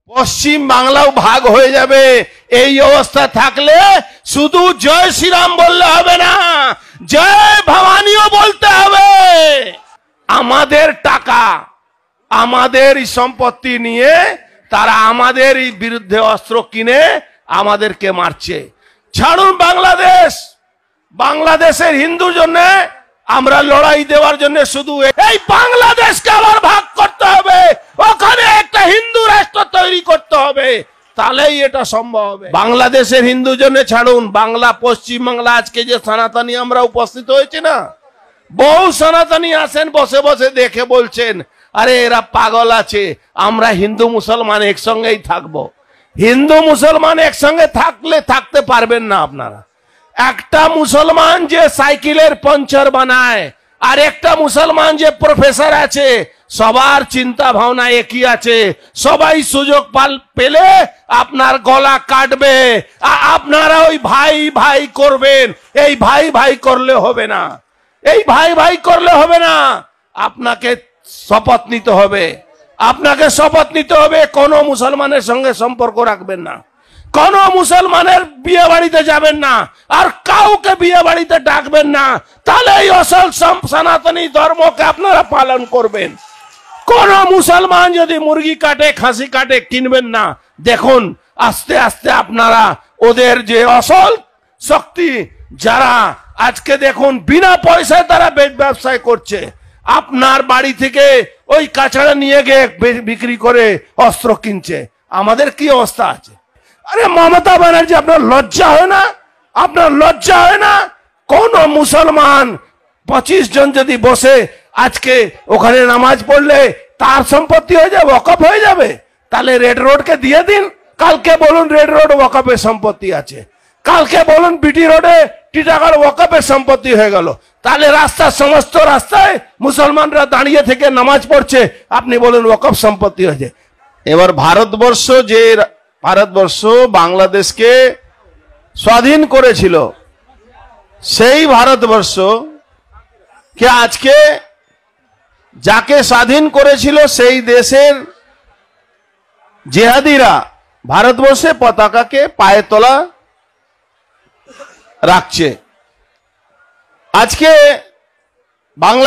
পশ্চিম বাংলাও ভাগ হয়ে যাবে। এই অবস্থা থাকলে শুধু জয় শ্রীরাম বললে হবে না, জয় ভবানীও বলতে হবে। আমাদের টাকা, আমাদের সম্পত্তি নিয়ে তারা আমাদের বিরুদ্ধে অস্ত্র কিনে আমাদেরকে মারছে। ছাড়ুন বাংলাদেশ, বাংলাদেশের হিন্দুর জন্য আমরা লড়াই দেওয়ার জন্য শুধু এই বাংলাদেশকে আবার ভাগ করতে হবে, ওখানে একটা হিন্দু রাষ্ট্র তৈরি করতে হবে, তাহলেই এটা সম্ভব হবে। বাংলাদেশের হিন্দু জন্য ছাড়ুন, বাংলা পশ্চিম বাংলা আজকে যে সনাতনী আমরা উপস্থিত হয়েছে না, বহু সনাতনী আসেন বসে বসে দেখে বলছেন আরে এরা পাগল আছে, আমরা হিন্দু মুসলমান একসঙ্গেই থাকবো। হিন্দু মুসলমান একসঙ্গে থাকলে থাকতে পারবেন না আপনারা। একটা মুসলমান যে সাইকেলের পাঞ্চার বানায় আর একটা মুসলমান যে প্রফেসর আছে, সবার চিন্তা ভাবনা একই আছে। সবাই সুযোগ পেলে আপনার গলা কাটবে, আপনারা ওই ভাই ভাই করবেন। এই ভাই ভাই করলে হবে না, এই ভাই ভাই করলে হবে না। আপনাকে শপথ নিতে হবে, আপনাকে শপথ নিতে হবে কোন মুসলমানের সঙ্গে সম্পর্ক রাখবেন না, কোন মুসলমানের বিয়ে বাড়িতে যাবেন না, আর কাউকে বিয়ে বাড়িতে ডাকবেন না। তাহলে এই আসল সনাতনী ধর্মকে আপনারা পালন করবেন। কোন মুসলমান যদি মুরগি কাটে খাসি কাটে কিনবেন না। দেখুন আস্তে আস্তে আপনারা ওদের যে আসল শক্তি, যারা আজকে দেখুন বিনা পয়সায় তারা ব্যবসায় করছে, আপনার বাড়ি থেকে ওই কাছাড়া নিয়ে গিয়ে বিক্রি করে অস্ত্র কিনছে। আমাদের কি অবস্থা আছে? আরে মমতা ব্যানার্জি, আপনার লজ্জা হয় না? আপনার লজ্জা হয় না? কোন মুসলমান 25 জন যদি বসে আজকে ওখানে নামাজ পড়লে তার সম্পত্তি হয়ে যাবে, ওয়াকফ হয়ে যাবে? তাহলে রেড রোডকে দিয়ে দিন। কালকে বলুন রেড রোড ওয়াকফের সম্পত্তি আছে, কালকে বলুন বিটি রোডে টিটাগড় ওয়াকফের সম্পত্তি হয়ে গেল। তাহলে রাস্তার সমস্ত রাস্তায় মুসলমানরা দাঁড়িয়ে থেকে নামাজ পড়ছে, আপনি বলুন ওয়াকফ সম্পত্তি হয়েছে। এবার ভারতবর্ষ, যে ভারতবর্ষ বাংলাদেশকে স্বাধীন করেছিল, সেই ভারতবর্ষ কে আজকে যাকে স্বাধীন করেছিল সেই দেশের জেহাদিরা ভারতবর্ষে পতাকাকে পায়ে তোলা রাখছে। আজকে বাংলা